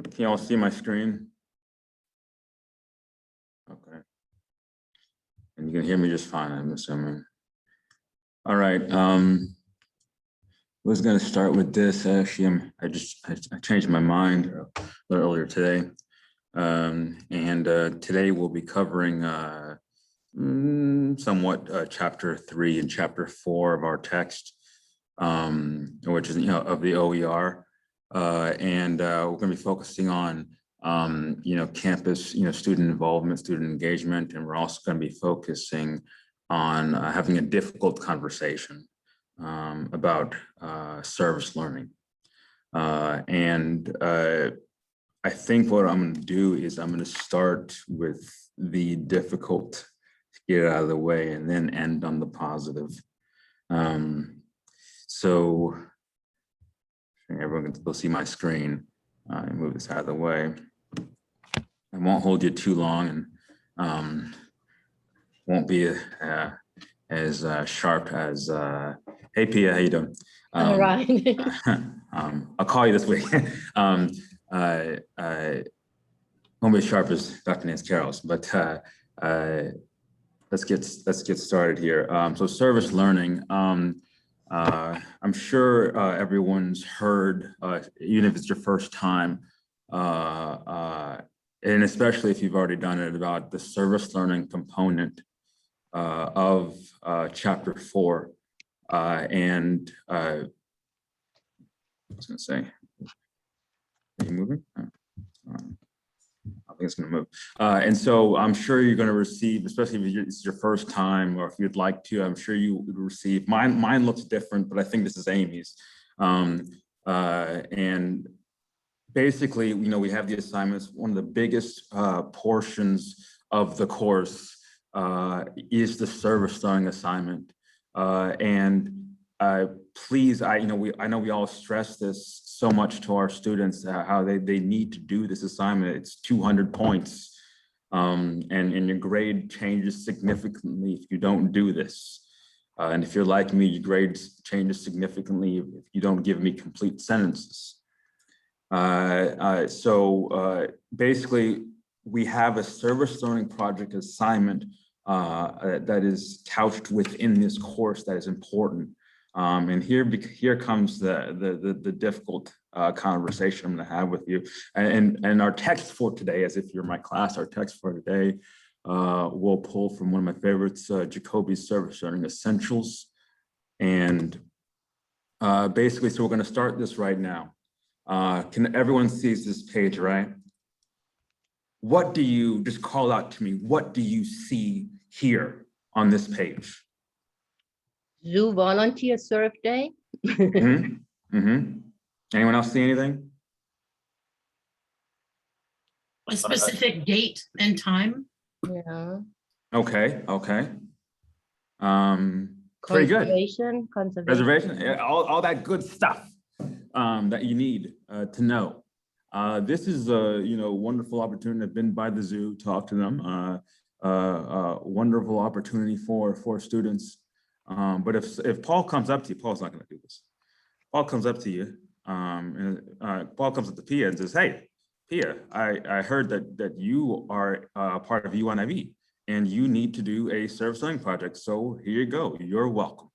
Can you all see my screen? Okay. And you can hear me just fine, I'm assuming. All right. Was going to start with this. Actually, I changed my mind a little earlier today. Today we'll be covering somewhat chapter 3 and chapter 4 of our text, which is, of the OER. We're going to be focusing on, campus, student involvement, student engagement, and we're also going to be focusing on having a difficult conversation about service learning. I think what I'm going to do is I'm going to start with the difficult to get it out of the way and then end on the positive. So everyone can still see my screen. Move this out of the way. I won't hold you too long and won't be as sharp as, hey Pia, how you doing? All right. I'll call you this week. Won't be as sharp as Dr. Nance Carroll's, but let's get started here. So service learning. I'm sure everyone's heard, even if it's your first time, and especially if you've already done it, about the service learning component of chapter 4. I was going to say, are you moving? I think it's going to move. And so I'm sure you're going to receive, especially if it's your first time, or if you'd like to, I'm sure you would receive, mine looks different, but I think this is Amy's. And basically, we have the assignments. One of the biggest portions of the course is the service learning assignment. Please, I know we all stress this so much to our students, how they need to do this assignment. It's 200 points, and your grade changes significantly if you don't do this. And if you're like me, your grade changes significantly if you don't give me complete sentences. Basically, we have a service learning project assignment that is couched within this course that is important. And here comes the difficult conversation I'm going to have with you. And our text for today, as if you're my class, our text for today will pull from one of my favorites, Jacoby's Service Learning Essentials. And basically, so we're going to start this right now. Can everyone sees this page, right? What do you, just call out to me, what do you see here on this page? Zoo Volunteer Serve Day. Anyone else see anything? A specific date and time. Yeah. Okay. Pretty good. Conservation. Reservation, yeah, all that good stuff that you need to know. This is a wonderful opportunity. I've been by the zoo, talk to them. Wonderful opportunity for students. But if Paul comes up to you, Paul's not going to do this. Paul comes up to you, Paul comes up to Pia and says, "Hey, Pia, I heard that you are part of UNIV and you need to do a service learning project. So here you go. You're welcome."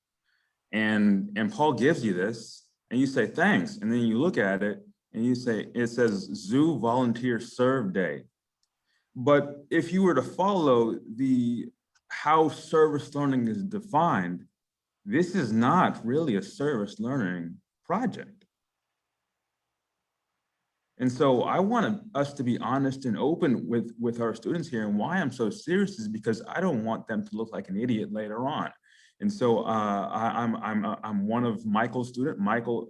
And Paul gives you this, and you say thanks, and then you look at it and you say it says Zoo Volunteer Serve Day. But if you were to follow how service learning is defined, this is not really a service learning project. And so I want us to be honest and open with our students here. And why I'm so serious is because I don't want them to look like an idiot later on. And so I'm one of Michael's students. Michael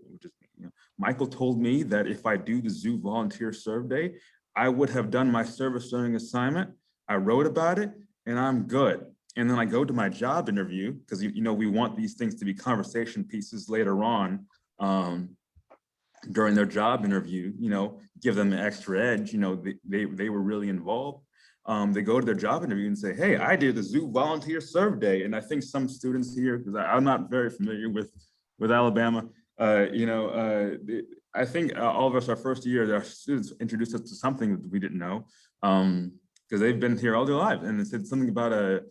told me that if I do the Zoo Volunteer Serve Day, I would have done my service learning assignment. I wrote about it and I'm good. And then I go to my job interview because, we want these things to be conversation pieces later on during their job interview, give them an extra edge. They were really involved. They go to their job interview and say, "Hey, I did the Zoo Volunteer Serve Day." And I think some students here, because I'm not very familiar with with Alabama. I think all of us, our first year, our students introduced us to something that we didn't know, because they've been here all their lives, and it said something about a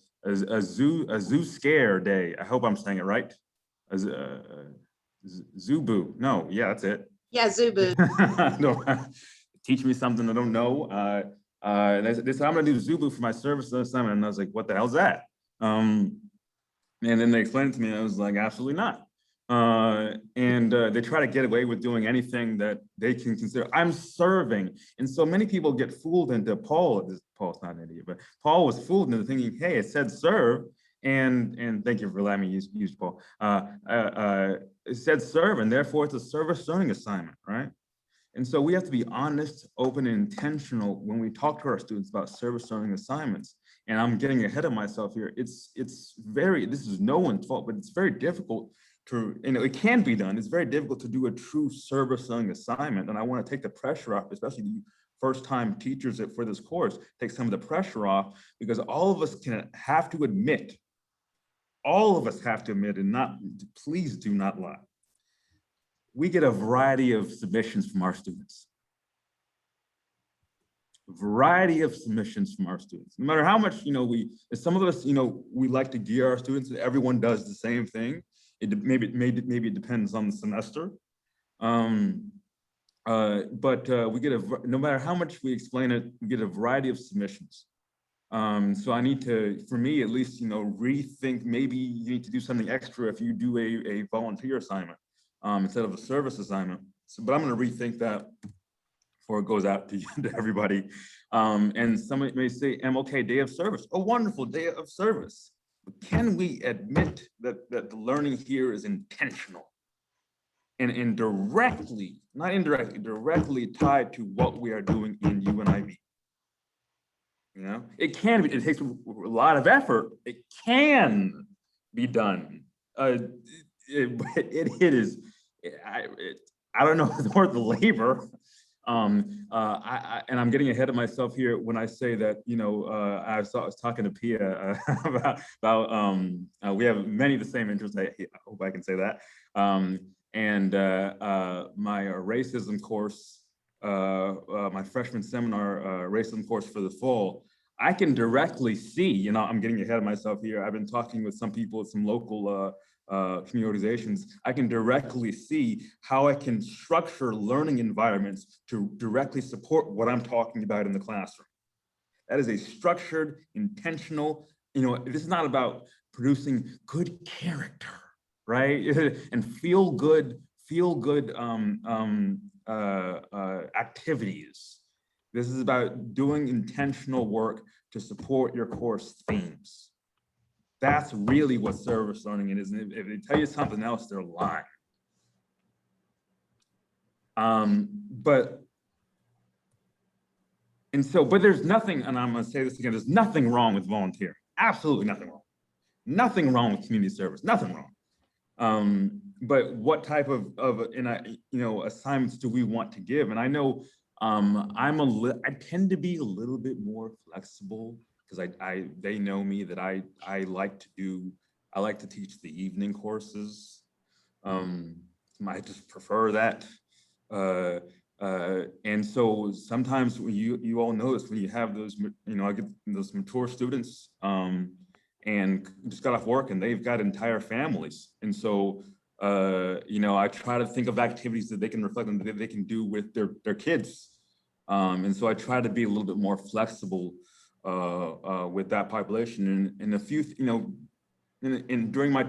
zoo scare day. I hope I'm saying it right. Zubu. No, yeah, that's it. Yeah, Zubu. No, teach me something I don't know. And they said, I'm gonna do Zubu for my service assignment, and I was like, what the hell's that? And then they explained it to me, and I was like, absolutely not. They try to get away with doing anything that they can consider. I'm serving. And so many people get fooled into Paul's not an idiot, but Paul was fooled into thinking, hey, it said serve. And thank you for letting me use Paul. It said serve, and therefore it's a service learning assignment, right? And so we have to be honest, open, and intentional when we talk to our students about service learning assignments. And I'm getting ahead of myself here. This is no one's fault, but it's very difficult to, it can be done. It's very difficult to do a true service learning assignment. And I want to take the pressure off, especially the first-time teachers for this course, take some of the pressure off, because all of us have to admit, and not, please do not lie. We get a variety of submissions from our students. No matter how much, some of us, we like to gear our students, and everyone does the same thing. Maybe it depends on the semester. We get no matter how much we explain it, we get a variety of submissions. So I need to, for me at least, rethink, maybe you need to do something extra if you do a volunteer assignment instead of a service assignment. But I'm going to rethink that before it goes out to everybody. And somebody may say, okay, day of service, a wonderful day of service. But can we admit that the learning here is intentional and directly, not indirectly, directly tied to what we are doing in UNIV? It can be, it takes a lot of effort. It can be done. It is, I don't know the word, the labor. And I'm getting ahead of myself here when I say that, I was talking to Pia about we have many of the same interests. I hope I can say that. My racism course, my freshman seminar racism course for the fall, I can directly see, I'm getting ahead of myself here. I've been talking with some people at some local community organizations. I can directly see how I can structure learning environments to directly support what I'm talking about in the classroom. That is a structured, intentional, this is not about producing good character, right? And feel good activities. This is about doing intentional work to support your course themes. That's really what service learning is. And if they tell you something else, they're lying. But there's nothing, and I'm going to say this again, there's nothing wrong with volunteering. Absolutely nothing wrong. Nothing wrong with community service, nothing wrong. But what type of assignments do we want to give? And I know I tend to be a little bit more flexible because they know me that I like to teach the evening courses. I just prefer that. And so sometimes when you all notice when you have those, I get those mature students and just got off work and they've got entire families. And so, I try to think of activities that they can reflect on, that they can do with their kids. And so I try to be a little bit more flexible with that population. And a few, during my,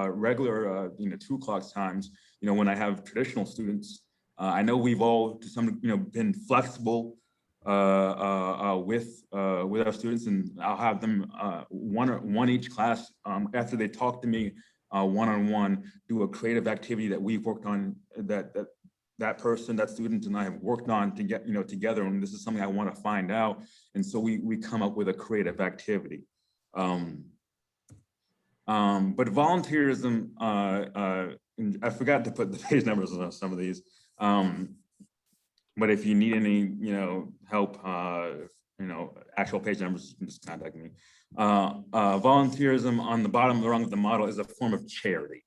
regular, 2 o'clock times, when I have traditional students, I know we've all, to some, been flexible with our students, and I'll have them one each class after they talk to me one-on-one, do a creative activity that we've worked on, that person, that student and I have worked on to get, together. And this is something I want to find out. And so we come up with a creative activity. But volunteerism, I forgot to put the page numbers on some of these. But if you need any, help, actual page numbers, you can just contact me. Volunteerism on the bottom of the rung of the model is a form of charity.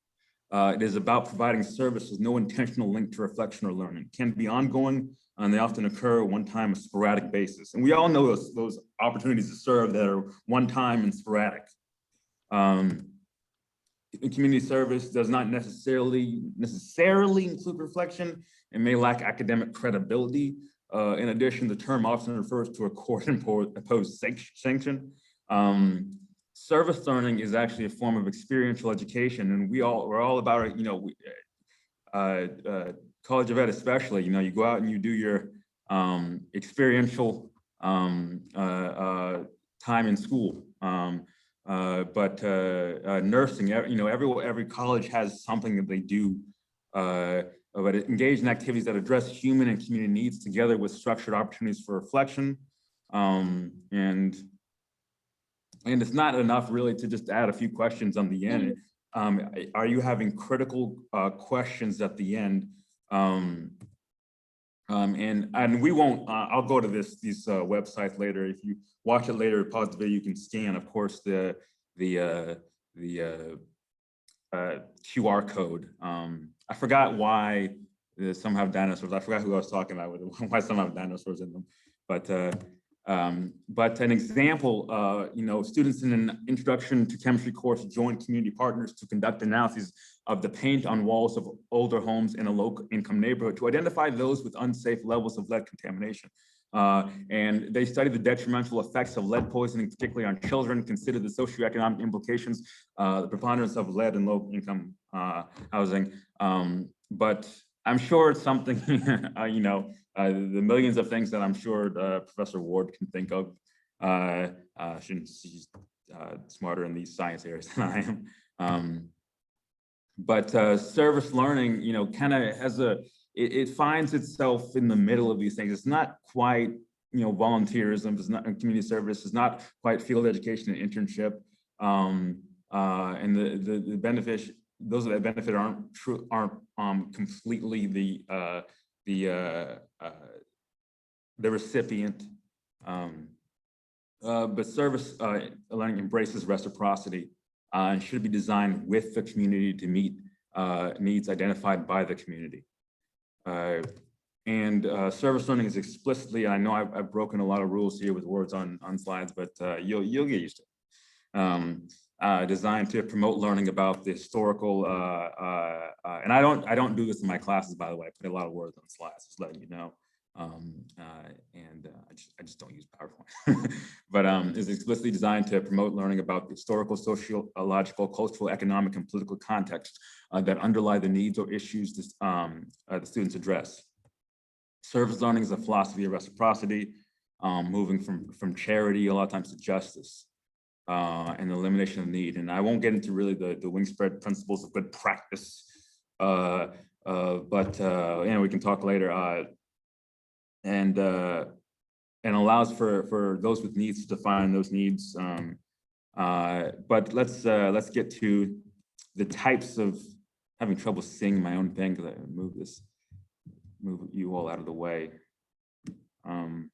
It is about providing service with no intentional link to reflection or learning. It can be ongoing, and they often occur one time, a sporadic basis. And we all know those opportunities to serve that are one time and sporadic. Community service does not necessarily include reflection and may lack academic credibility. In addition, the term often refers to a court-imposed sanction. Service learning is actually a form of experiential education, and we're all about it. You know, college of ed especially. You know, you go out and you do your experiential time in school. But nursing, you know, every college has something that they do, but engage in activities that address human and community needs together with structured opportunities for reflection. And it's not enough really to just add a few questions on the end. Are you having critical questions at the end? And we won't, I'll go to these websites later. If you watch it later, pause the video, you can scan, of course, the QR code. I forgot why some have dinosaurs. I forgot who I was talking about with why some have dinosaurs in them. But an example, you know, students in an introduction to chemistry course join community partners to conduct analyses of the paint on walls of older homes in a low income neighborhood to identify those with unsafe levels of lead contamination. And they study the detrimental effects of lead poisoning, particularly on children, consider the socioeconomic implications, the preponderance of lead in low income housing. But I'm sure it's something, you know, the millions of things that I'm sure Professor Ward can think of. She's smarter in these science areas than I am. But service learning, you know, kind of has it finds itself in the middle of these things. It's not quite, you know, volunteerism. It's not community service. It's not quite field education and internship. And the benefit, those that benefit aren't completely the recipient. But service learning embraces reciprocity and should be designed with the community to meet needs identified by the community. Service learning is explicitly, I know I've broken a lot of rules here with words on slides, but you'll get used to it. Designed to promote learning about the historical, and I don't do this in my classes, by the way. I put a lot of words on slides, just letting you know. I just don't use PowerPoint. But is explicitly designed to promote learning about the historical, sociological, cultural, economic, and political context that underlie the needs or issues the students address. Service learning is a philosophy of reciprocity, moving from charity a lot of times to justice. And the elimination of need. And I won't get into really the wing spread principles of good practice, but you know, we can talk later. And allows for those with needs to define those needs. But let's get to the types of, having trouble seeing my own thing because I move you all out of the way. The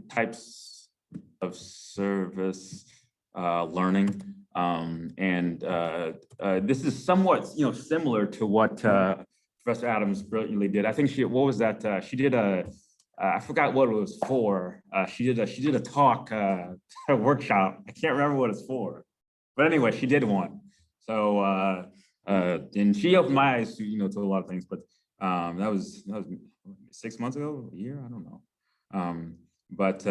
types of service learning, this is somewhat, you know, similar to what Professor Adams brilliantly did. I think what was that? She did I forgot what it was for. She did a talk, a workshop. I can't remember what it's for, but anyway, she did one. So and she opened my eyes to, you know, to a lot of things. But that was 6 months ago, a year, I don't know. But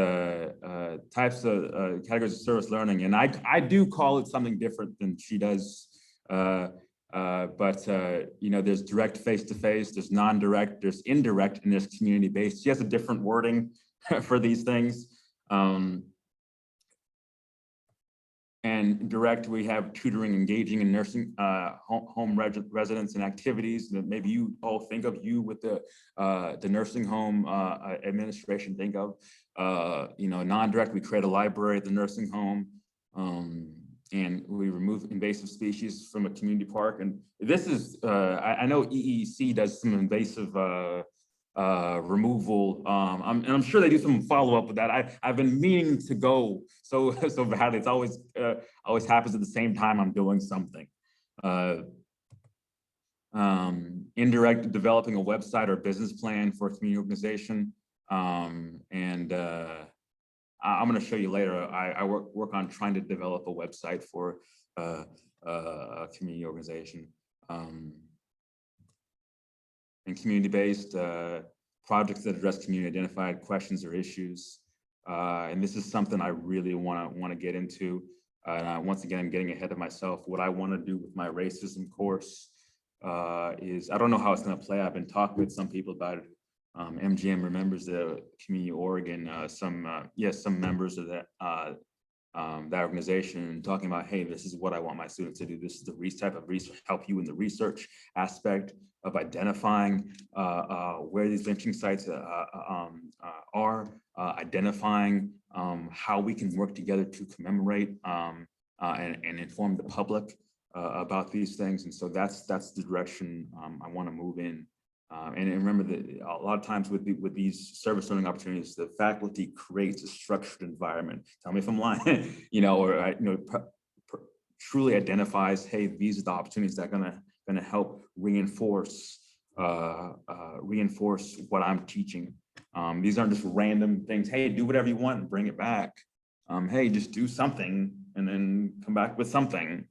types of categories of service learning, and I do call it something different than she does. But you know, there's direct face-to-face, there's non-direct, there's indirect, and there's community-based. She has a different wording for these things. And direct, we have tutoring, engaging in nursing, home residents and activities that maybe you all think of, you with the nursing home administration think of. You know, non-direct, we create a library at the nursing home. And we remove invasive species from a community park. And this is, I know EEC does some invasive removal. And I'm sure they do some follow-up with that. I've been meaning to go so badly. It's always happens at the same time I'm doing something. indirect developing a website or business plan for a community organization. I'm going to show you later. I work on trying to develop a website for a community organization. And community-based projects that address community identified questions or issues. And this is something I really want to get into. And once again, I'm getting ahead of myself. What I want to do with my racism course is, I don't know how it's going to play. I've been talking with some people about it. MGM remembers the Community Oregon, some members of that that organization, talking about, hey, this is what I want my students to do. This is the type of research, help you in the research aspect of identifying where these lynching sites are, identifying how we can work together to commemorate and inform the public about these things. And so that's the direction I want to move in. And remember that a lot of times with these service learning opportunities, the faculty creates a structured environment. Tell me if I'm lying, or truly identifies, hey, these are the opportunities that are gonna help reinforce what I'm teaching. These aren't just random things. Hey, do whatever you want and bring it back. Hey, just do something and then come back with something.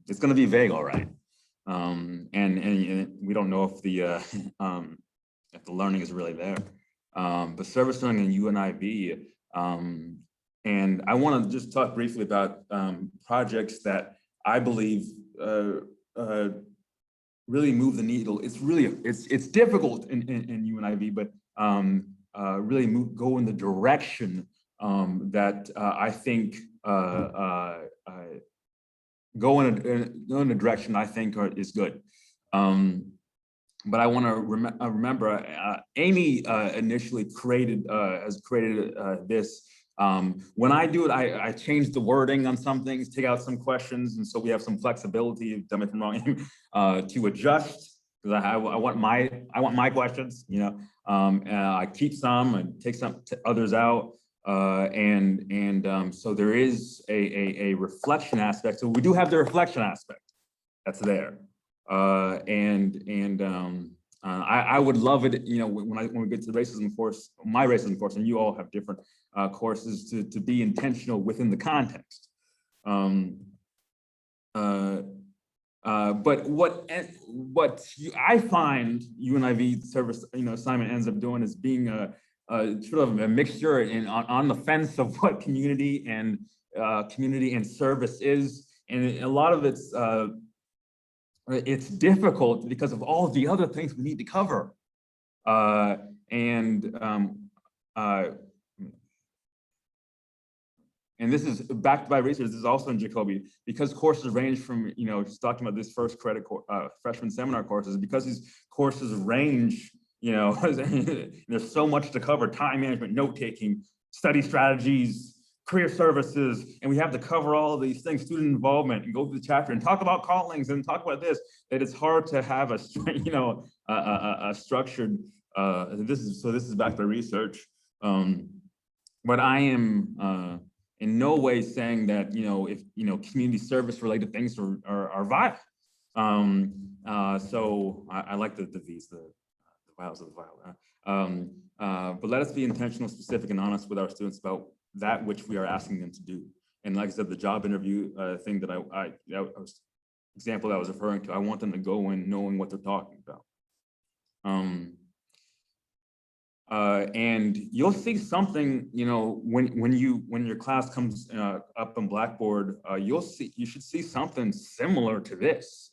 It's gonna be vague, all right. And we don't know if the learning is really there. But service learning in UNIV, and I want to just talk briefly about projects that I believe really move the needle. It's difficult in UNIV, but really go in the direction that I think go in a direction I think is good. But I want to remember Amy initially has created this. When I do it, I change the wording on some things, take out some questions, and so we have some flexibility, tell me if I'm wrong, to adjust, because I want my questions, and I keep some and take some others out. So there is a reflection aspect. So we do have the reflection aspect that's there. I would love it, when we get to the racism course, my racism course, and you all have different courses, to be intentional within the context. But what I find UNIV service assignment ends up doing is being a sort of a mixture on the fence of what community and service is, and a lot of it's difficult because of all of the other things we need to cover. And this is backed by research. This is also in Jacoby, because courses range from, just talking about this first credit freshman seminar courses, because these courses range, there's so much to cover: time management, note-taking, study strategies, career services, and we have to cover all of these things, student involvement, and go through the chapter and talk about callings and talk about this, that it's hard to have a structured, this is backed by research. But I am in no way saying that, if, community service related things are vile. So I like the V's, the vowels of the vowel. But let us be intentional, specific, and honest with our students about that which we are asking them to do. And like I said, the job interview thing that example that I was referring to, I want them to go in knowing what they're talking about. And you'll see something, when your class comes up on Blackboard, you should see something similar to this.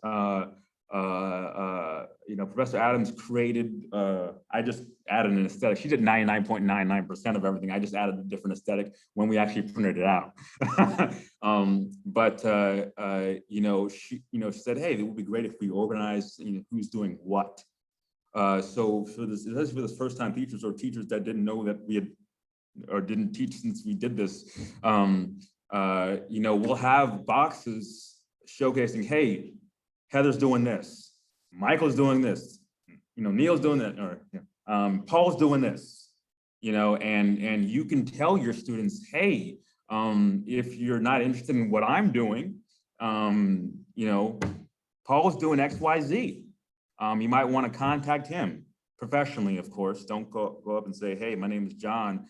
Professor Adams created, I just added an aesthetic. She did 99.99% of everything. I just added a different aesthetic when we actually printed it out. She said, hey, it would be great if we organized, who's doing what. So for this first time teachers or teachers that didn't know that we had, or didn't teach since we did this, we'll have boxes showcasing, hey, Heather's doing this, Michael's doing this, Neil's doing that, or Paul's doing this, and you can tell your students, hey, if you're not interested in what I'm doing, Paul's doing X, Y, Z. You might want to contact him professionally, of course. Don't go up and say, hey, my name is John.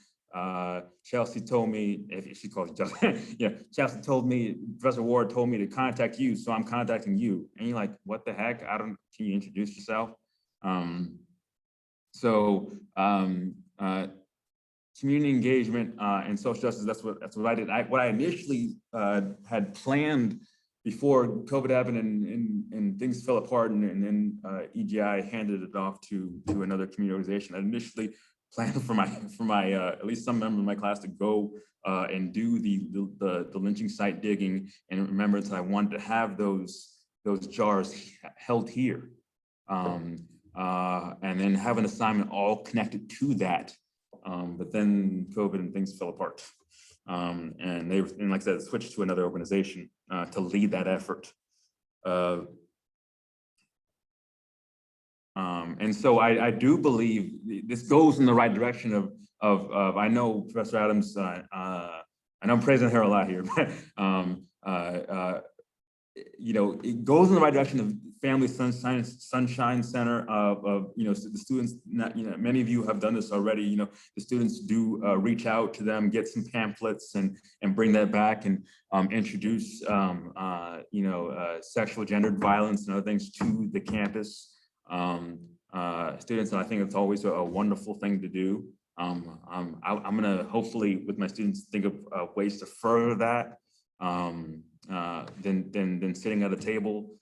Chelsea told me, if she calls you Chelsea, yeah, Chelsea told me, Professor Ward told me to contact you, so I'm contacting you. And you're like, what the heck? Can you introduce yourself? Community engagement and social justice, that's what I did. What I initially had planned before COVID happened and things fell apart and then EGI handed it off to another community organization. I initially planned for my at least some member of my class to go and do the lynching site digging, and remember that I wanted to have those jars held here, and then have an assignment all connected to that. But then COVID and things fell apart. And like I said, switched to another organization to lead that effort. And so I do believe this goes in the right direction of I know Professor Adams, I know I'm praising her a lot here, but you know, it goes in the right direction of Family Sunshine Center of you know, the students, you know, many of you have done this already, you know, the students do reach out to them, get some pamphlets and bring that back and introduce, you know, sexual gendered violence and other things to the campus. Students, and I think it's always a wonderful thing to do. I'm gonna hopefully with my students think of ways to further that than sitting at a table.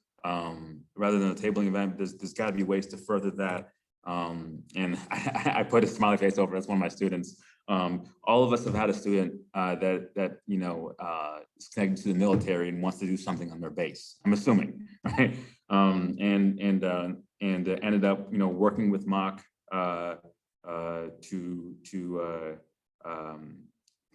Rather than a tabling event, there's got to be ways to further that. And I put a smiley face over as one of my students. All of us have had a student that you know is connected to the military and wants to do something on their base. I'm assuming, right? And ended up, you know, working with Mock to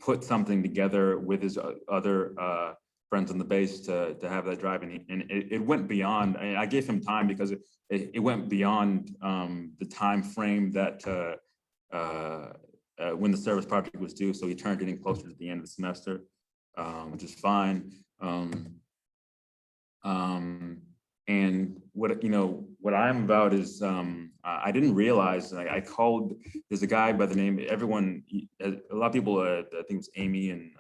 put something together with his other friends on the base to have that drive, and it went beyond. I gave him time because it went beyond the time frame that when the service project was due. So he turned getting closer to the end of the semester, which is fine. And what I'm about is I didn't realize, I called, there's a guy by the name, a lot of people, I think it was Amy and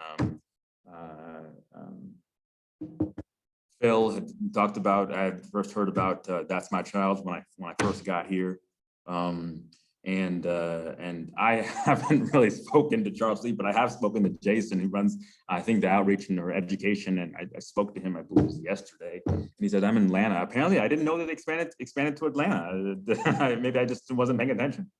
Phil had talked about, I had first heard about That's My Child when I first got here. And I haven't really spoken to Charles Lee, but I have spoken to Jason, who runs, I think, the outreach and or education. And I spoke to him, I believe it was yesterday, and he said, I'm in Atlanta. Apparently, I didn't know that they expanded to Atlanta. Maybe I just wasn't paying attention.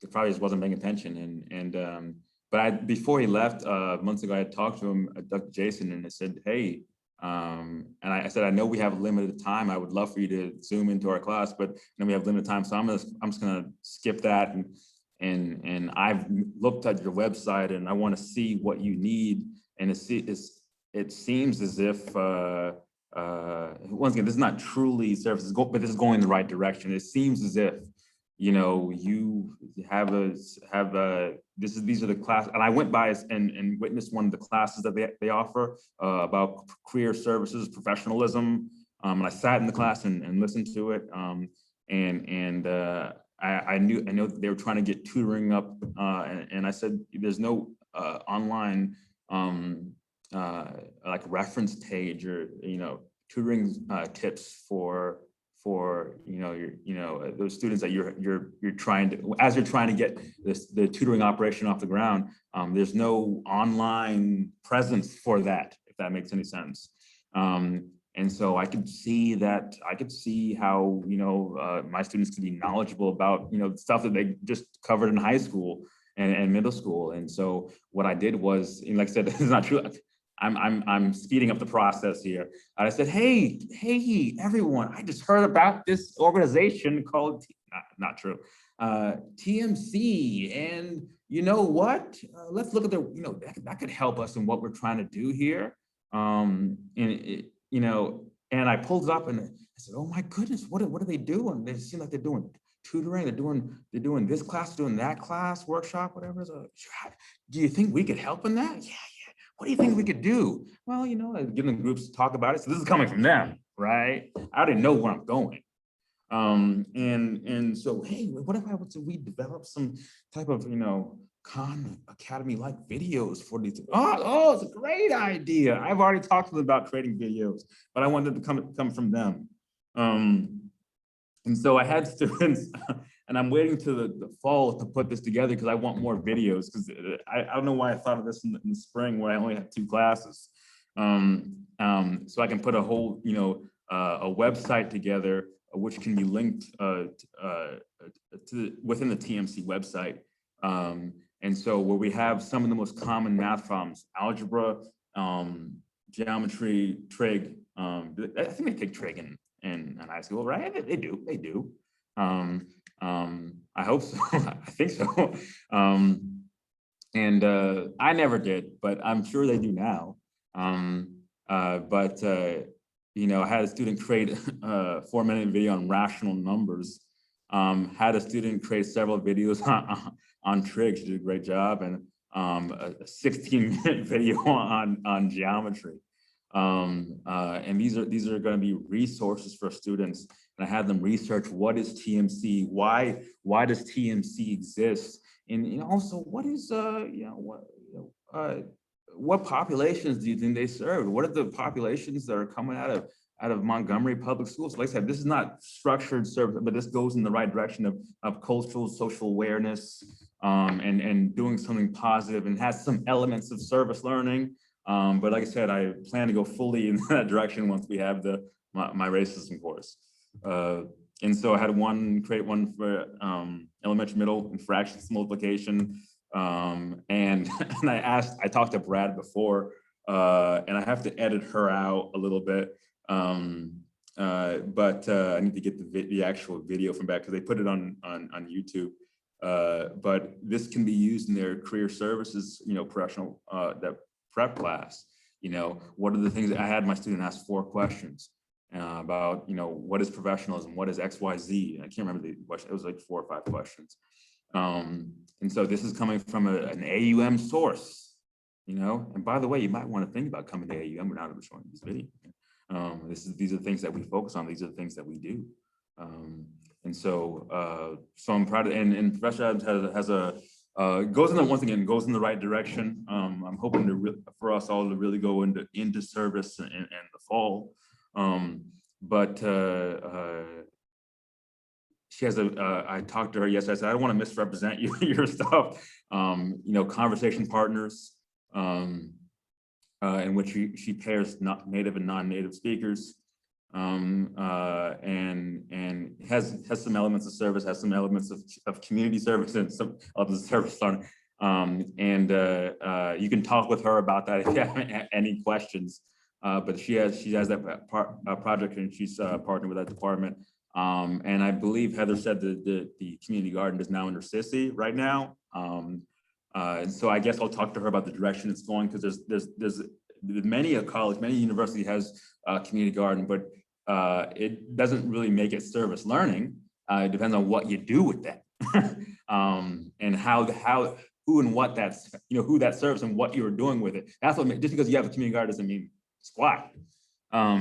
It probably just wasn't paying attention. But before he left months ago, I had talked to him, Dr. Jason, and I said, hey, and I said, I know we have limited time. I would love for you to Zoom into our class, but then we have limited time. So I'm just gonna skip that. And I've looked at your website and I want to see what you need. And it seems as if, once again, this is not truly services, but this is going in the right direction. It seems as if, you know, you these are the class, and I went by and witnessed one of the classes that they offer about career services, professionalism. And I sat in the class and listened to it. I know that they were trying to get tutoring up, and I said, there's no online like reference page or, you know, tutoring tips for those students that you're trying to, as you're trying to get the tutoring operation off the ground. There's no online presence for that, if that makes any sense. And so I could see how, you know, my students can be knowledgeable about, you know, stuff that they just covered in high school and middle school. And so what I did was, and like I said, this is not true. I'm speeding up the process here. I said, hey, everyone, I just heard about this organization called, not true, TMC. And you know what? Let's look at you know, that could help us in what we're trying to do here. You know, and I pulled it up and I said, oh my goodness, what are they doing? They seem like they're doing tutoring, they're doing this class, doing that class, workshop, whatever. So, do you think we could help in that? Yeah. what do you think we could do? Well, you know, getting the groups to talk about it. So this is coming from them, right? I already know where I'm going. And so, hey, what if we develop some type of, you know, Khan Academy like videos for these? Oh, it's a great idea. I've already talked to them about creating videos, but I wanted to come from them. And so I had students, and I'm waiting to the fall to put this together because I want more videos, because I don't know why I thought of this in the spring where I only had 2 classes. So I can put a whole, you know, a website together, which can be linked within the TMC website. And so where we have some of the most common math problems, algebra, geometry, trig. I think they take trig in high school, right? They do. I hope so. I think so. And I never did, but I'm sure they do now. You know, I had a student create a 4-minute video on rational numbers. Had a student create several videos on trig. She did a great job, and a 16-minute video on geometry. And these are going to be resources for students. And I had them research, what is TMC? Why does TMC exist? And, you know, also, what is what populations do you think they serve? What are the populations that are coming out of Montgomery Public Schools? Like I said, this is not structured service, but this goes in the right direction of cultural, social awareness, and doing something positive, and has some elements of service learning. But like I said, I plan to go fully in that direction once we have my racism course. And so I had create one for elementary, middle, and fractions multiplication. And I talked to Brad before, and I have to edit her out a little bit. But I need to get the actual video from back, because they put it on YouTube. But this can be used in their career services, you know, professional, that prep class. You know, what are the things that I had my student ask 4 questions about, you know, what is professionalism? What is XYZ? I can't remember the question. It was like 4 or 5 questions. And so this is coming from an AUM source, you know. And by the way, you might want to think about coming to AUM. We're not ever showing this video. These are the things that we focus on. These are the things that we do. And so, so I'm proud of, and Professor Adams has a, once again, goes in the right direction. I'm hoping for us all to really go into service in the fall. She has I talked to her yesterday. I said, I don't want to misrepresent your stuff. You know, conversation partners, in which she pairs native and non-native speakers, and has some elements of service, has some elements of community service, and some of the service learning. You can talk with her about that if you have any questions. But she has that project, and she's partnered with that department. And I believe Heather said that the community garden is now under SISI right now. And so I guess I'll talk to her about the direction it's going, because there's many college, many university has a community garden, but it doesn't really make it service learning. It depends on what you do with that, and who and what that's, you know, who that serves and what you're doing with it. That's what, just because you have a community garden doesn't mean squat. So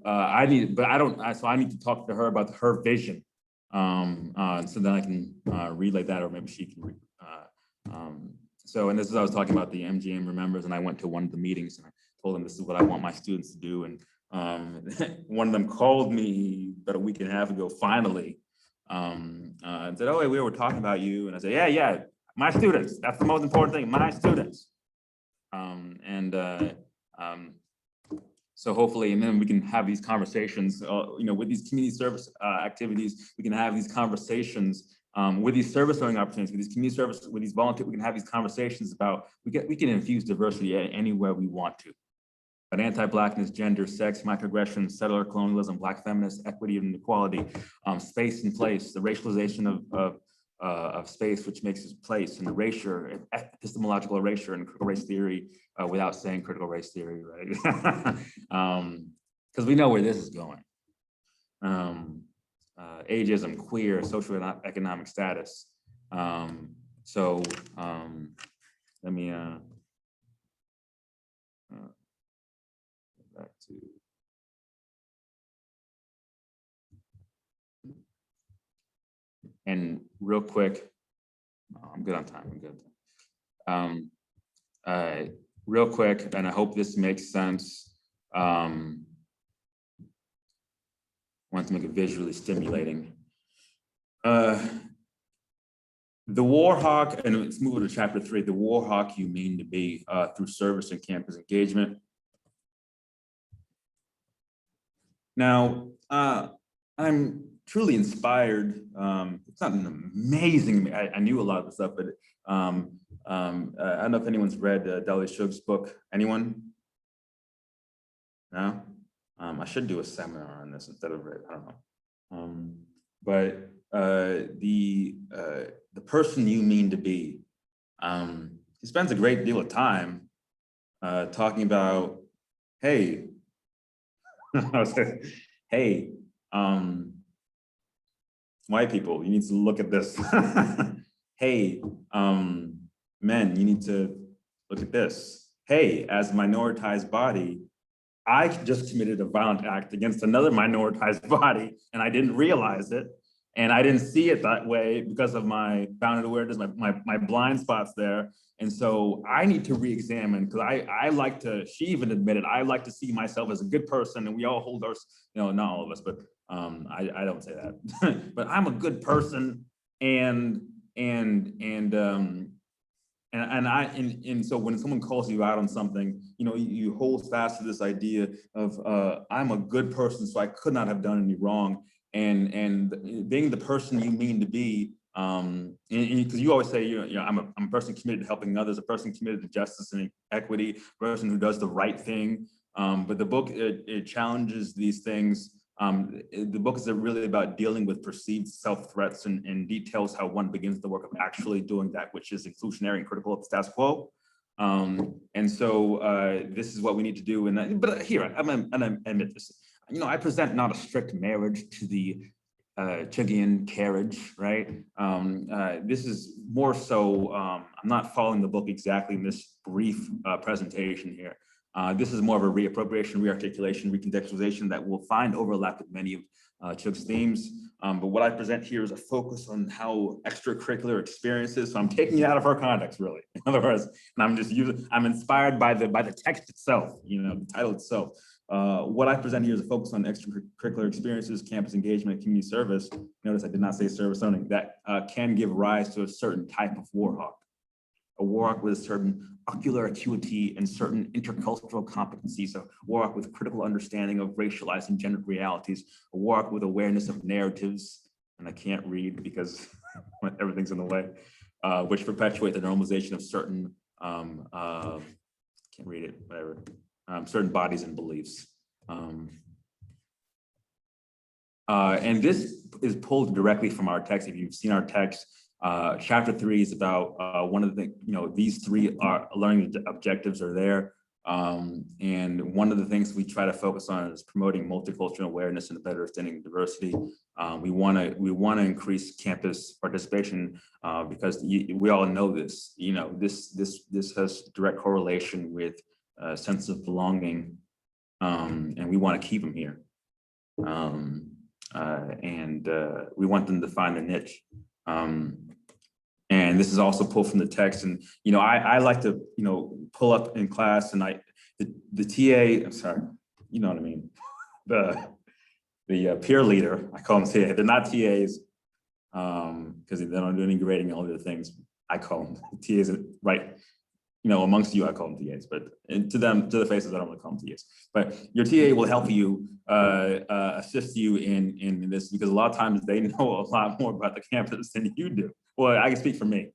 I need to talk to her about her vision, so then I can relay that, or maybe she can. So, and this is, I was talking about the MGM Remembers, and I went to one of the meetings and I told them this is what I want my students to do. And one of them called me about a week and a half ago, finally, and said, oh, hey, we were talking about you. And I said, yeah, my students, that's the most important thing, my students. So hopefully, and then we can have these conversations, you know, with these community service activities, we can have these conversations with these service learning opportunities, with these community service, with these volunteers, we can have these conversations about, we can infuse diversity anywhere we want to. But anti-Blackness, gender, sex, microaggressions, settler colonialism, Black feminists, equity and equality, space and place, the racialization of space, which makes its place, and erasure, epistemological erasure, and critical race theory, without saying critical race theory, right? Because we know where this is going. Ageism, queer, social and economic status. Let me Back to. And real quick, I'm good on time. I'm good. Real quick, and I hope this makes sense. Want to make it visually stimulating. The Warhawk, and let's move to chapter 3, the Warhawk you mean to be through service and campus engagement. Now, I'm truly inspired. It's not an amazing, I knew a lot of the stuff, but I don't know if anyone's read Dahlia Shug's book. Anyone? No? I should do a seminar on this instead of read, I don't know. But the person you mean to be, he spends a great deal of time talking about, hey, hey, white people, you need to look at this. Hey, men, you need to look at this. Hey, as a minoritized body, I just committed a violent act against another minoritized body, and I didn't realize it. And I didn't see it that way because of my bounded awareness, my blind spots there. And so I need to re-examine, because I like to, she even admitted, I like to see myself as a good person, and we all hold our, not all of us, but I don't say that. But I'm a good person, and so when someone calls you out on something, you hold fast to this idea of I'm a good person, so I could not have done any wrong. And being the person you mean to be, because you always say, I'm a person committed to helping others, a person committed to justice and equity, a person who does the right thing. But the book, it challenges these things. The book is really about dealing with perceived self-threats and details how one begins the work of actually doing that, which is inclusionary and critical of the status quo. And so this is what we need to do. But here, I'm gonna admit this. I present not a strict marriage to the Chuggian carriage, right? This is more so, I'm not following the book exactly in this brief presentation here. This is more of a reappropriation, rearticulation, recontextualization that will find overlap with many of Chug's themes. But what I present here is a focus on how extracurricular experiences, so I'm taking it out of her context, really. In other words, and I'm inspired by the text itself, the title itself. What I present here is a focus on extracurricular experiences, campus engagement, community service. Notice I did not say service only, that can give rise to a certain type of Warhawk. A Warhawk with a certain ocular acuity and certain intercultural competencies, a Warhawk with critical understanding of racialized and gendered realities, a Warhawk with awareness of narratives, and I can't read because everything's in the way, which perpetuate the normalization of certain, can't read it, whatever, certain bodies and beliefs. And this is pulled directly from our text. If you've seen our text, chapter 3 is about one of the, these 3 are learning objectives are there. And one of the things we try to focus on is promoting multicultural awareness and a better understanding of diversity. We want to increase campus participation because we all know this. This has direct correlation with a sense of belonging, and we want to keep them here. And we want them to find a niche. And this is also pulled from the text. And, I like to, pull up in class, and the TA, I'm sorry, you know what I mean? The peer leader, I call them TA. They're not TAs because they don't do any grading and all the other things. I call them TAs, right? Amongst you, I call them TAs, but to them, to the faces, I don't want to call them TAs. But your TA will help you, assist you in this, because a lot of times they know a lot more about the campus than you do. Well, I can speak for me.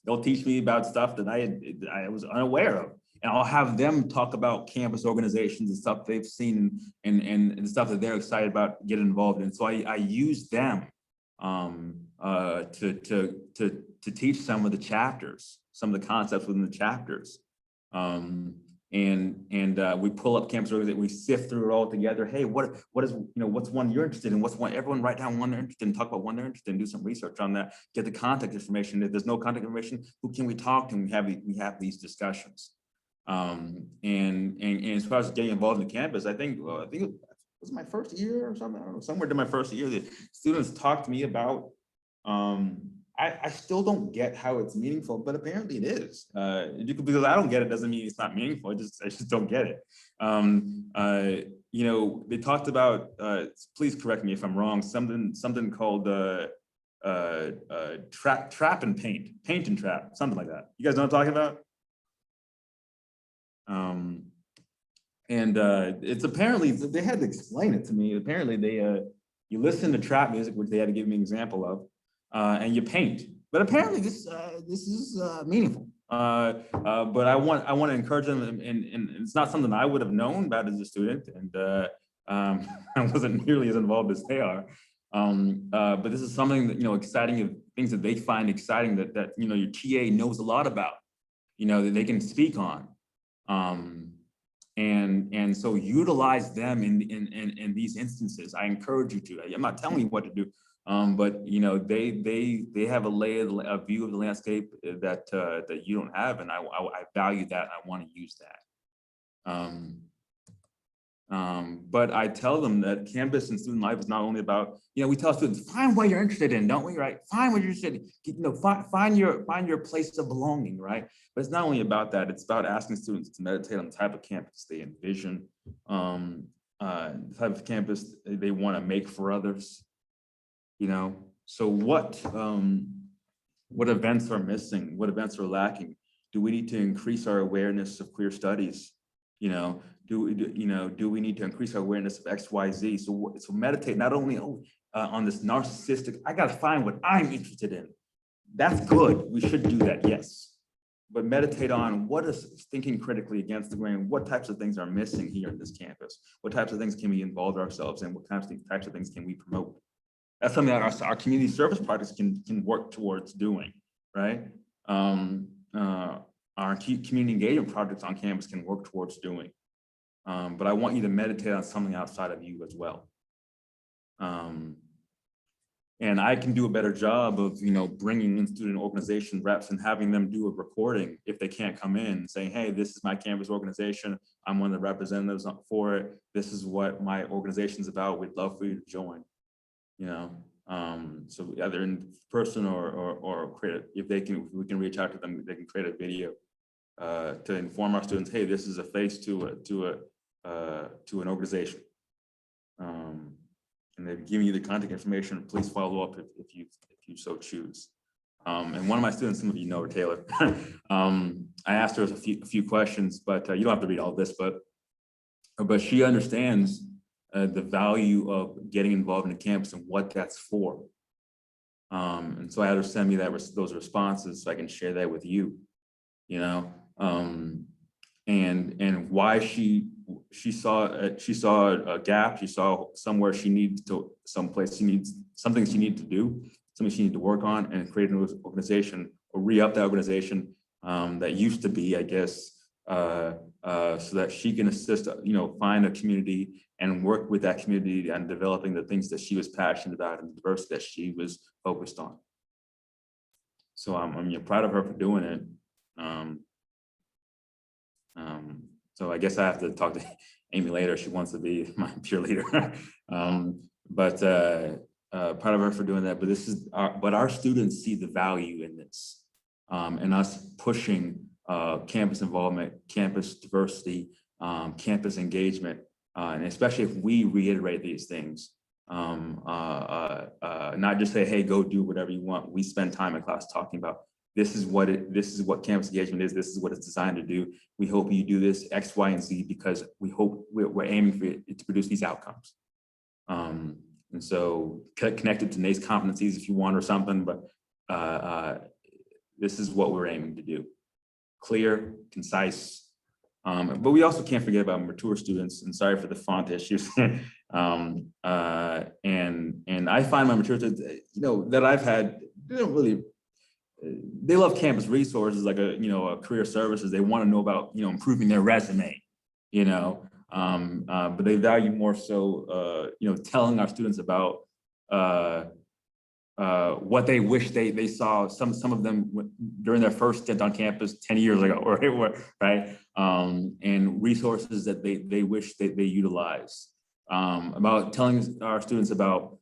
They'll teach me about stuff that I was unaware of. And I'll have them talk about campus organizations and stuff they've seen and stuff that they're excited about getting involved in. So I use them to teach some of the chapters, some of the concepts within the chapters. We pull up campus organizations, we sift through it all together. Hey, what is, what's one you're interested in? What's one, everyone write down one they're interested in, talk about one they're interested in, do some research on that, get the contact information. If there's no contact information, who can we talk to? We have these discussions. And as far as getting involved in the campus, I think it was my first year or something. I don't know, somewhere in my first year, the students talked to me about. I still don't get how it's meaningful, but apparently it is. Because I don't get it doesn't mean it's not meaningful. I just don't get it. You know, they talked about. Please correct me if I'm wrong. Something called trap and paint and trap, something like that. You guys know what I'm talking about? It's apparently they had to explain it to me. Apparently you listen to trap music, which they had to give me an example of, and you paint. But apparently this is meaningful. But I want to encourage them, and it's not something I would have known about as a student, and I wasn't nearly as involved as they are. But this is something that, you know, exciting, things that they find exciting that you know your TA knows a lot about, you know, that they can speak on. And so utilize them in these instances. I encourage you to. I'm not telling you what to do, but you know they have a view of the landscape that you don't have, and I value that. I want to use that. But I tell them that campus and student life is not only about, you know, we tell students, find what you're interested in, don't we, right? Find what you're interested in, you know, find your place of belonging, right? But it's not only about that, it's about asking students to meditate on the type of campus they envision, the type of campus they want to make for others, you know? So what events are missing? What events are lacking? Do we need to increase our awareness of queer studies? You know, do we need to increase our awareness of X, Y, Z? So meditate not only on this narcissistic, I got to find what I'm interested in. That's good. We should do that, yes. But meditate on what is thinking critically against the grain. What types of things are missing here in this campus? What types of things can we involve ourselves in? What types of things can we promote? That's something that our community service projects can work towards doing, right? Our community engagement projects on campus can work towards doing. But I want you to meditate on something outside of you as well. And I can do a better job of, you know, bringing in student organization reps and having them do a recording if they can't come in, saying, hey, this is my campus organization. I'm one of the representatives for it. This is what my organization's about. We'd love for you to join, you know? So either in person or create it, if we can reach out to them, they can create a video to inform our students, hey, this is a face to an organization. And they've given you the contact information. Please follow up if you so choose. And one of my students, some of you know her, Taylor. I asked her a few questions, but you don't have to read all this, but she understands the value of getting involved in the campus and what that's for. And so I had her send me those responses so I can share that with you. You know, and why she saw a gap. She saw somewhere she needs to, something she needed to do, something she needed to work on, and create an organization or re-up that organization that used to be, I guess, so that she can assist, you know, find a community and work with that community on developing the things that she was passionate about and the diversity that she was focused on. So I'm proud of her for doing it. So I guess I have to talk to Amy later. She wants to be my cheerleader. But proud of her for doing that. But our students see the value in this, and us pushing campus involvement, campus diversity, campus engagement, and especially if we reiterate these things, not just say, hey, go do whatever you want. We spend time in class talking about this is what campus engagement is. This is what it's designed to do. We hope you do this X, Y, and Z because we hope we're aiming for it to produce these outcomes. And so connected to NACE competencies if you want or something, but this is what we're aiming to do. Clear, concise, but we also can't forget about mature students, and sorry for the font issues. And I find my mature students, you know, that I've had, they love campus resources like a career services. They want to know about, you know, improving their resume, you know, but they value more so, you know, telling our students about what they wish they saw. Some of them during their first stint on campus 10 years ago, right? And resources that they wish they utilize. About telling our students about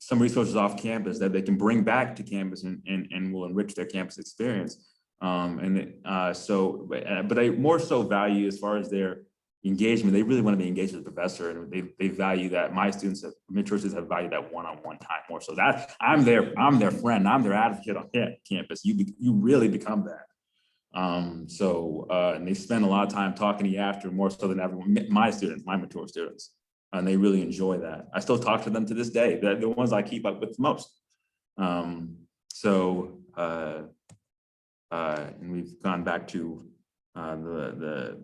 some resources off campus that they can bring back to campus and will enrich their campus experience. But I more so value, as far as their engagement, they really want to be engaged with the professor, and they value that. My students have, mentors have valued that one-on-one time more. So that I'm their friend, I'm their advocate on campus. You really become that. And they spend a lot of time talking to you after, more so than everyone, my students, my mature students, and they really enjoy that. I still talk to them to this day. They're the ones I keep up with the most. And we've gone back to the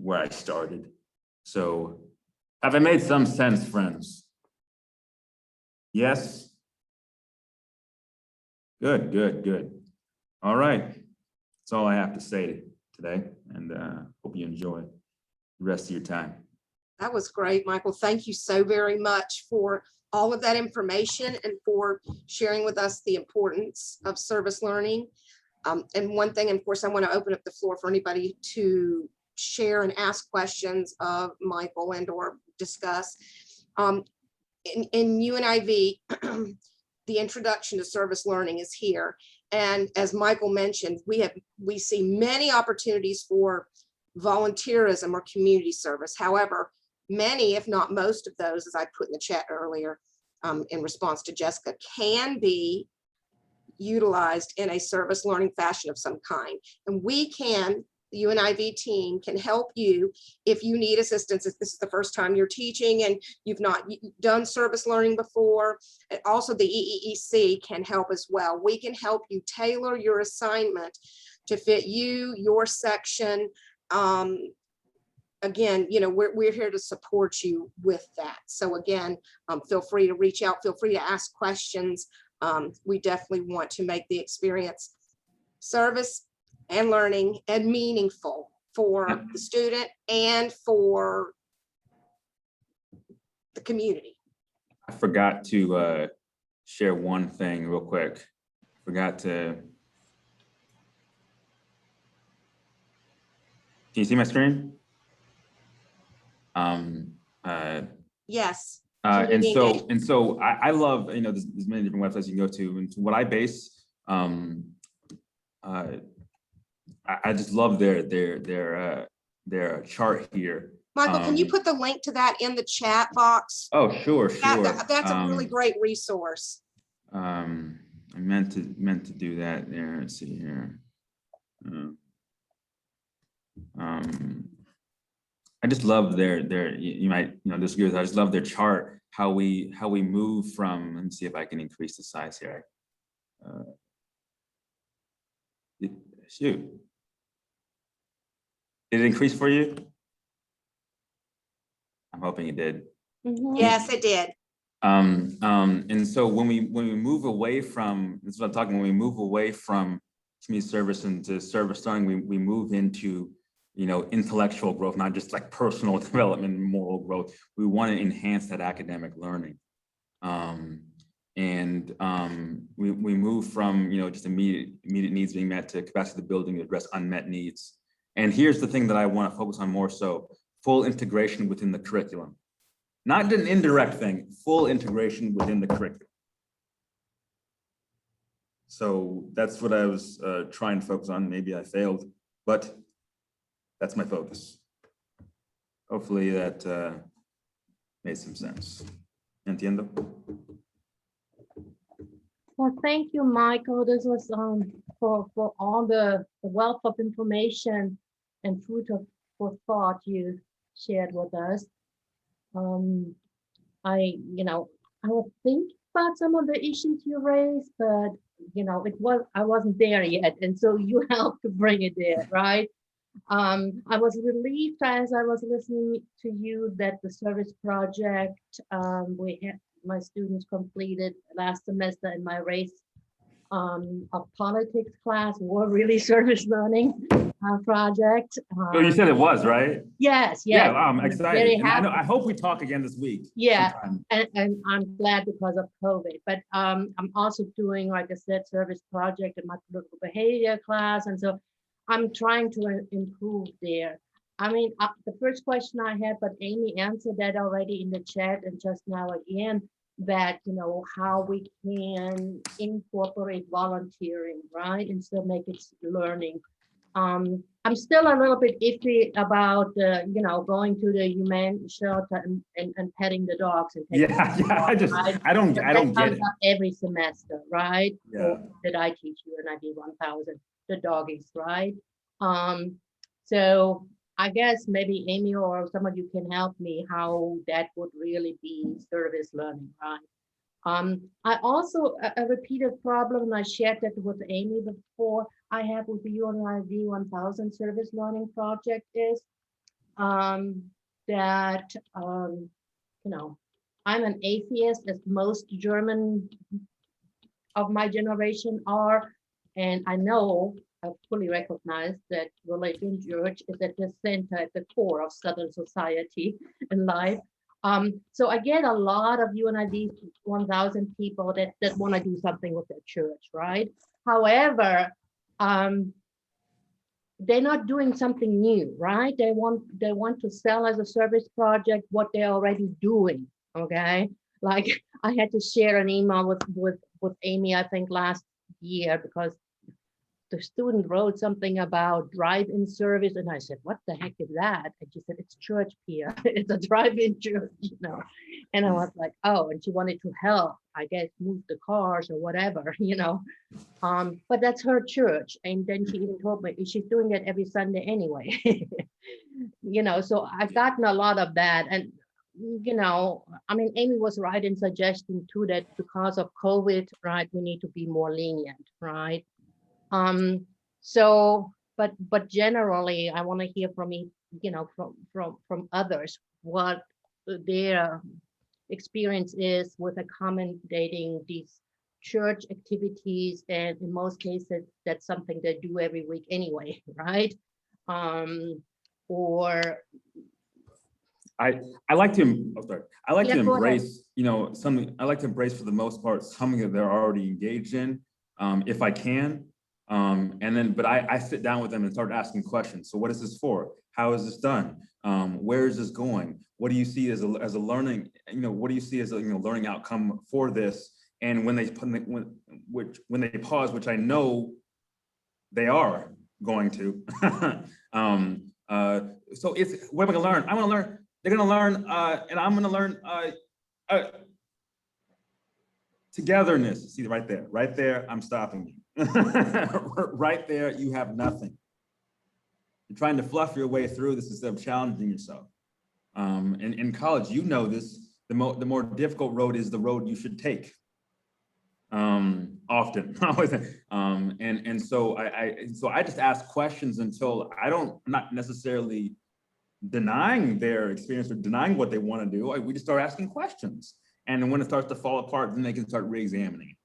where I started. So have I made some sense, friends? Yes? Good. All right. That's all I have to say today, and hope you enjoy the rest of your time. That was great, Michael. Thank you so very much for all of that information and for sharing with us the importance of service learning. And one thing, of course, I want to open up the floor for anybody to share and ask questions of Michael and or discuss. In UNIV, the introduction to service learning is here. And as Michael mentioned, we see many opportunities for volunteerism or community service. However, many, if not most of those, as I put in the chat earlier, in response to Jessica, can be utilized in a service learning fashion of some kind. And we can, the UNIV team can help you if you need assistance, if this is the first time you're teaching and you've not done service learning before. And also the EEEC can help as well. We can help you tailor your assignment to fit you, your section. Again, you know, we're here to support you with that. So again, feel free to reach out, feel free to ask questions. We definitely want to make the experience service and learning and meaningful for the student and for the community. I forgot to share one thing real quick. Forgot to. Can you see my screen? Yes. And so I love, you know, there's many different websites you can go to, and what I base, I just love their chart here. Michael, can you put the link to that in the chat box? Oh, sure. That's a really great resource. I meant to do that there. Let's see here. I just love their you might disagree with that. I just love their chart, how we move from, let me see if I can increase the size here. Shoot. Did it increase for you? I'm hoping it did. Yes, it did. And so when we move away from, this is what I'm talking, when we move away from community service into service learning, we move into, you know, intellectual growth, not just like personal development and moral growth. We want to enhance that academic learning. We move from, you know, just immediate needs being met to capacity building to address unmet needs. And here's the thing that I want to focus on more so: full integration within the curriculum. Not an indirect thing, full integration within the curriculum. So that's what I was trying to focus on. Maybe I failed, but that's my focus. Hopefully that made some sense. Entiendo? Well, thank you, Michael. This was for all the wealth of information and food for thought you shared with us. I would think about some of the issues you raised, but you know, I wasn't there yet, and so you helped to bring it there, right? I was relieved as I was listening to you that the service project my students completed last semester in my race of politics class were really service learning. project. Oh, you said it was, right? Yes, Yeah, yes. I'm I'm excited. very And happy. I hope we talk again this week. Yeah, sometime. and I'm glad because of COVID, but I'm also doing, like I said, service project in my political behavior class, and so I'm trying to improve there. I mean, the first question I had, but Amy answered that already in the chat and just now again, that, you know, how we can incorporate volunteering, right? And still make it learning. I'm still a little bit iffy about, you know, going to the humane shelter and petting the dogs and taking Yeah, them yeah, out, right? I don't But get that it. comes up every semester, right? Yeah. Or that I teach UNIV 1000, the doggies, right? So I guess maybe Amy or some of you can help me how that would really be service learning, right? I also, a repeated problem, and I shared that with Amy before, I have with the UNIV 1000 service learning project is that, you know, I'm an atheist, as most German of my generation are, and I know, I fully recognize that religion, church, is at the center, at the core of Southern society and life. So I get a lot of UNIV 1000 people that want to do something with their church, right? However, they're not doing something new, right? They want to sell as a service project what they're already doing, okay? Like I had to share an email with Amy, I think last year, because the student wrote something about drive-in service, and I said, what the heck is that? And she said, it's church, Pia. It's a drive-in church, you know. And I was like, oh, and she wanted to help, I guess, move the cars or whatever, you know. But that's her church. And then she even told me she's doing it every Sunday anyway. You know, so I've gotten a lot of that. And, you know, I mean, Amy was right in suggesting too that because of COVID, right, we need to be more lenient, right? So, but generally, I want to hear from me, you know, from others, what their experience is with accommodating these church activities, and in most cases, that's something they do every week anyway, right? Or I like to, oh, sorry. I like to Yeah, go ahead. embrace, you know, something, I like to embrace for the most part, something that they're already engaged in, if I can. And then, but I sit down with them and start asking questions. So what is this for? How is this done? Where is this going? What do you see as a learning, you know, what do you see as a, you know, learning outcome for this? And when they pause, which I know they are going to, so it's, what am I gonna learn? I wanna learn, they're gonna learn, and I'm gonna learn togetherness. See, right there, I'm stopping you. Right there, you have nothing. You're trying to fluff your way through this instead of challenging yourself. In college, you know this, the more difficult road is the road you should take. Often. And so I just ask questions until I'm not necessarily denying their experience or denying what they want to do. We just start asking questions. And then when it starts to fall apart, then they can start re-examining.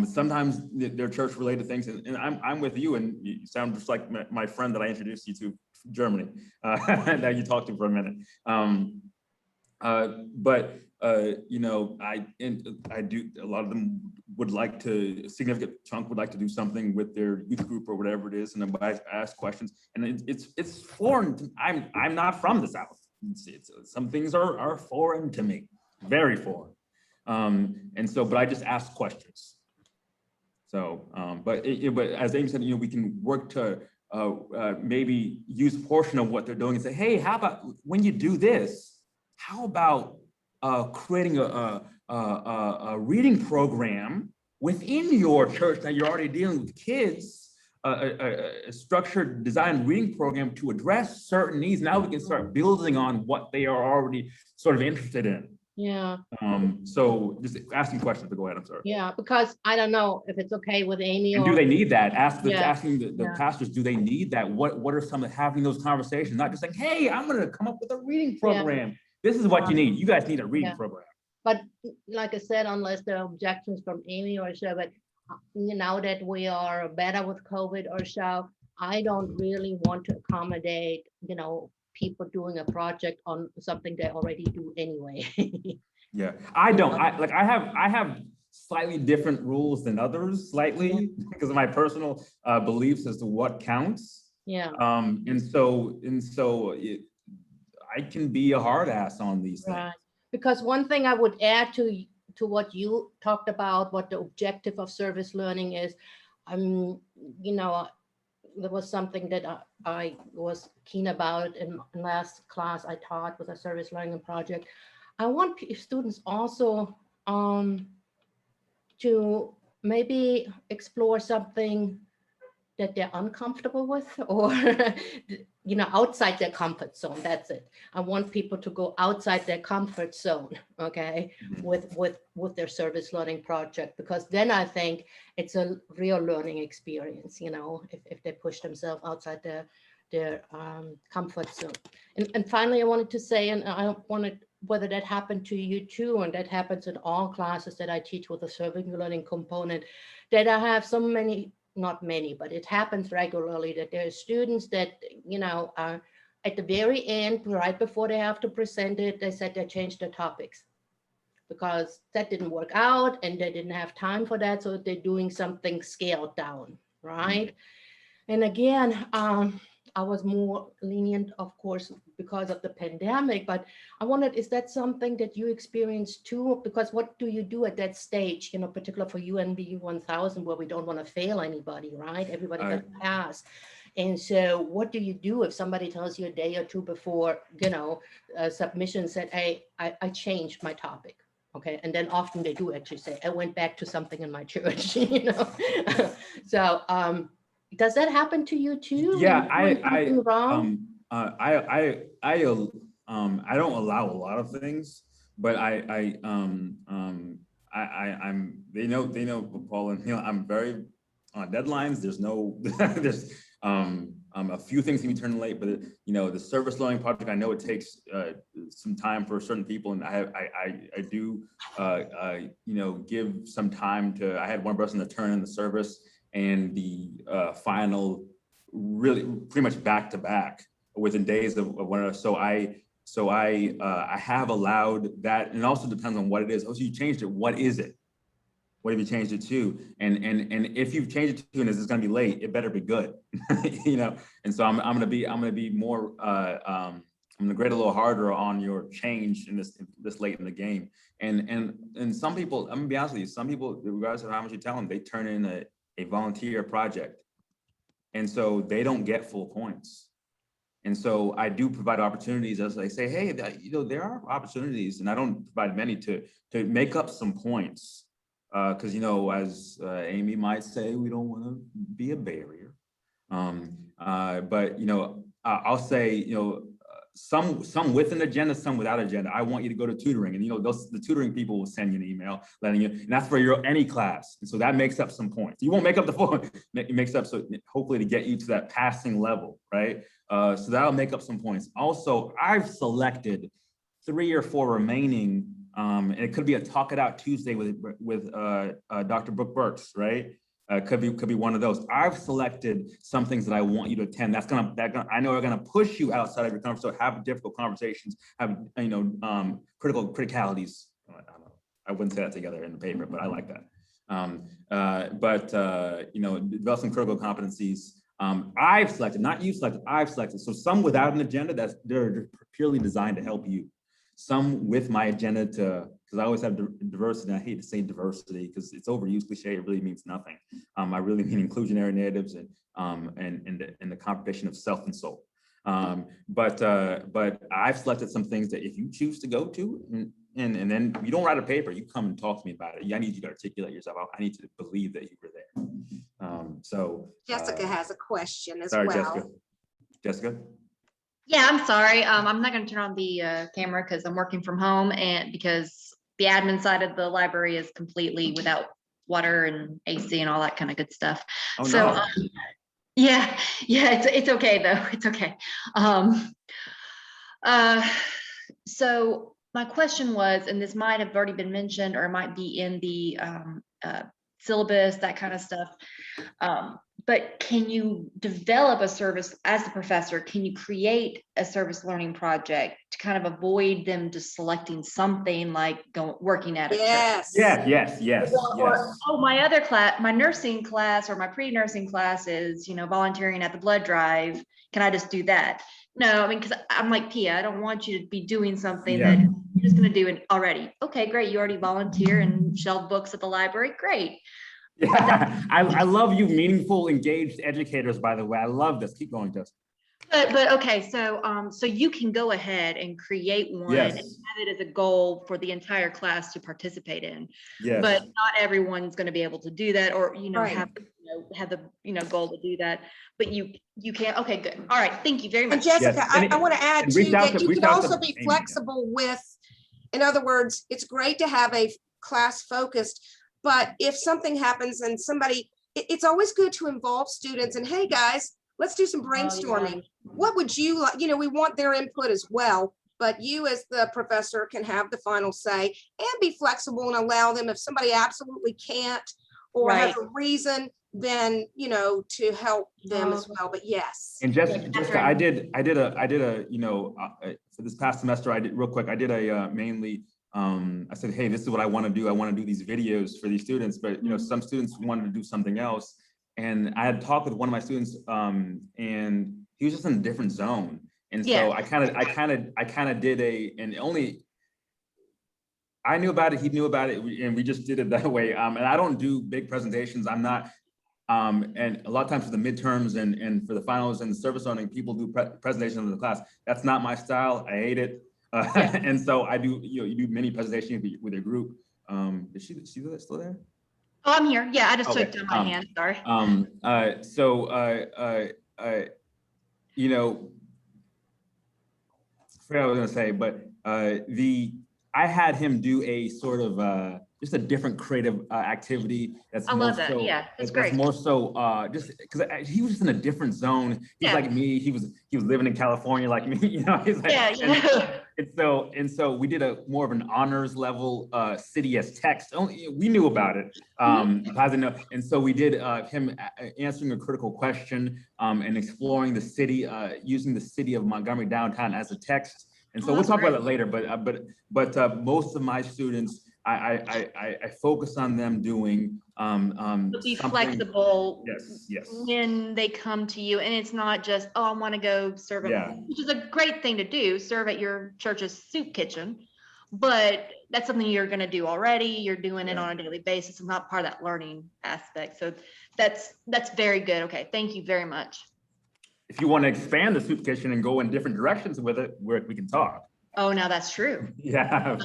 Sometimes they're church related things, and I'm with you, and you sound just like my friend that I introduced you to from Germany, that you talked to for a minute. You know, I do, a lot of them would like to, a significant chunk would like to do something with their youth group or whatever it is, and then I ask questions, and it's foreign to, I'm not from the South. Some things are foreign to me, very foreign. And so, but I just ask questions. So, but as Amy said, you know, we can work to maybe use a portion of what they're doing and say, hey, how about when you do this, how about creating a reading program within your church that you're already dealing with kids, a structured design reading program to address certain needs. Now we can start building on what they are already sort of interested in. Yeah. So just asking questions, but go ahead, I'm sorry. Yeah, because I don't know if it's okay with Amy And or. do they need that? Yeah. Asking the Yeah. pastors, do they need that? What are some of having those conversations? Not just saying, hey, I'm gonna come up with a reading program. This is what you need. You guys need a reading program. But like I said, unless there are objections from Amy or so, but now that we are better with COVID or so, I don't really want to accommodate, people doing a project on something they already do anyway. Yeah, I don't, I have slightly different rules than others, slightly, because of my personal beliefs as to what counts. Yeah, And so I can be a hard ass on these things. right. Because one thing I would add to what you talked about, what the objective of service learning is, um, you know, there was something that I was keen about in last class I taught with a service learning project. I want students also to maybe explore something that they're uncomfortable with, or outside their comfort zone. That's it. I want people to go outside their comfort zone, okay, Mhm. with their service learning project, because then I think it's a real learning experience, if they push themselves outside their comfort zone. And finally, I wanted to say, and I wanted, whether that happened to you too, and that happens in all classes that I teach with a service learning component, that I have so many, not many, but it happens regularly, that there are students that, are at the very end, right before they have to present it, they said they changed their topics because that didn't work out and they didn't have time for that. So they're doing something scaled down, right? And again, I was more lenient, of course, because of the pandemic, but I wondered, is that something that you experienced too? Because what do you do at that stage, particular for UNV 1000, where we don't want to fail anybody, right? Everybody got to pass. And so what do you do if somebody tells you a day or two before, submission said, hey, I changed my topic? Okay, and then often they do actually say, I went back to something in my church, So, does that happen to you too? Yeah, When you're doing something wrong? I don't allow a lot of things, but they know Paul and Neil, I'm very on deadlines. There's no there's a few things can be turned late, but the service learning project, I know it takes some time for certain people, and I do give some time to. I had one person to turn in the service and the final, really pretty much back to back within days of one another. So I have allowed that, and it also depends on what it is. Oh, so you changed it. What is it? What have you changed it to? And if you've changed it to, and it's going to be late, it better be good, And so I'm going to be more. I'm going to grade a little harder on your change in this late in the game. And some people, I'm going to be honest with you. Some people, regardless of how much you tell them, they turn in a volunteer project, and so they don't get full points. And so I do provide opportunities as I say, hey, there are opportunities, and I don't provide many to make up some points. Because, as Amy might say, we don't want to be a barrier. But, I'll say, some with an agenda, some without agenda. I want you to go to tutoring, and the tutoring people will send you an email letting you, and that's for any class. And so that makes up some points. You won't make up the full, it makes up, so hopefully to get you to that passing level, right? So that'll make up some points. Also, I've selected 3 or 4 remaining, and it could be a Talk It Out Tuesday with Dr. Brooke Burks, right? Could be one of those. I've selected some things that I want you to attend. That's gonna I know are gonna push you outside of your comfort zone. Have difficult conversations. Have criticalities. I wouldn't say that together in the paper, but I like that. Develop some critical competencies. I've selected, not you selected. I've selected. So some without an agenda they're purely designed to help you. Some with my agenda because I always have diversity. And I hate to say diversity because it's overused cliche. It really means nothing. I really mean inclusionary narratives and the competition of self and soul. But I've selected some things that if you choose to go to, and then you don't write a paper, you come and talk to me about it. I need you to articulate yourself. I need to believe that you were there. Jessica has a question as sorry, well. Jessica. Yeah, I'm sorry. I'm not going to turn on the camera because I'm working from home, and because the admin side of the library is completely without water and AC and all that kind of good stuff. Oh, So no. yeah, it's okay though. It's okay. So my question was, and this might have already been mentioned or it might be in the syllabus, that kind of stuff. but can you develop a service as a professor? Can you create a service learning project to kind of avoid them just selecting something like working at a church? Yes. Yes. Or, oh, my other class, my nursing class or my pre-nursing class is, volunteering at the blood drive. Can I just do that? No, I mean, because I'm like, Pia, I don't want you to be doing something that you're just going to do it already. Okay, great. You already volunteer and shelve books at the library. Great. Yeah, I love you, meaningful, engaged educators, by the way. I love this. Keep going, Jess. But okay, so you can go ahead and create one and Yes. have it as a goal for the entire class to participate in. Yes. But not everyone's going to be able to do that, or Right. have the goal to do that. But you can. Okay, good. All right, thank you very And much. Jessica, Yes, I want to add and too, reach out that to- you reach could out to also be Amy, yeah. flexible with, in other words, it's great to have a class focused, but if something happens and somebody, it's always good to involve students and, hey, guys, let's do some brainstorming. What would you like? We want their input as well, but you as the professor can have the final say and be flexible and allow them, if somebody absolutely can't or has a reason, then, to help them as well. But yes. And Jessica, I did a, for this past semester, I did real quick, I did a mainly, I said, hey, this is what I want to do. I want to do these videos for these students, but some students wanted to do something else. And I had talked with one of my students, and he was just in a different zone. And so I kind of did I knew about it, he knew about it, and we just did it that way. And I don't do big presentations. I'm not, and a lot of times for the midterms and for the finals and the service learning, people do presentations of the class. That's not my style. I hate it. And so I do, you do mini presentations with your group. Is she still there? Oh, I'm here. Yeah, I just Okay, took down my hand. Sorry. I forgot what I was gonna say, but I had him do a sort of just a different creative activity. That's I love that. Yeah, that's great. More so just because he was just in a different zone. He's like me. He was living in California like me. He's like, and so we did a more of an honors level city as text. Only we knew about it. And so we did him answering a critical question and exploring the city, using the city of Montgomery downtown as a text. And so we'll talk about it later. But most of my students, I focus on them doing be flexible. Yes. When they come to you, and it's not just, oh, I want to go serve, which is a great thing to do, serve at your church's soup kitchen, but that's something you're going to do already. You're doing it on a daily basis. It's not part of that learning aspect. So that's very good. Okay, thank you very much. If you want to expand the soup kitchen and go in different directions with it, we can talk. Oh, now that's true. Yeah.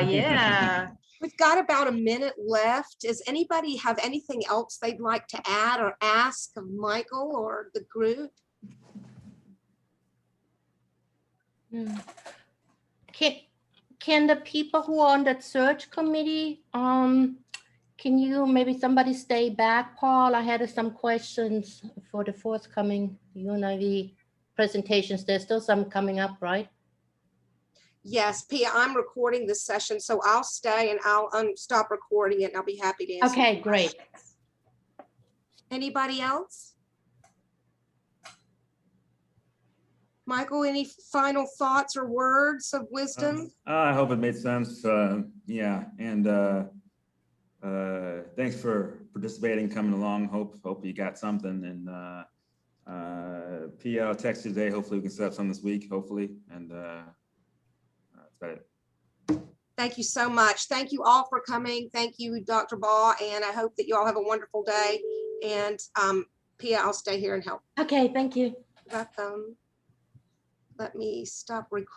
Yeah. We've got about a minute left. Does anybody have anything else they'd like to add or ask of Michael or the group? Can the people who are on that search committee, can you, maybe somebody stay back, Paul? I had some questions for the forthcoming UNIV presentations. There's still some coming up, right? Yes, Pia, I'm recording this session, so I'll stay and I'll stop recording it and I'll be happy to answer. Okay, great. Anybody else? Michael, any final thoughts or words of wisdom? I hope it made sense. Yeah, and thanks for participating, coming along. Hope you got something. And Pia, I'll text you today. Hopefully we can set up some this week. Hopefully, and that's about it. Thank you so much. Thank you all for coming. Thank you, Dr. Baugh, and I hope that you all have a wonderful day. And Pia, I'll stay here and help. Okay, thank you. Welcome. Let me stop recording.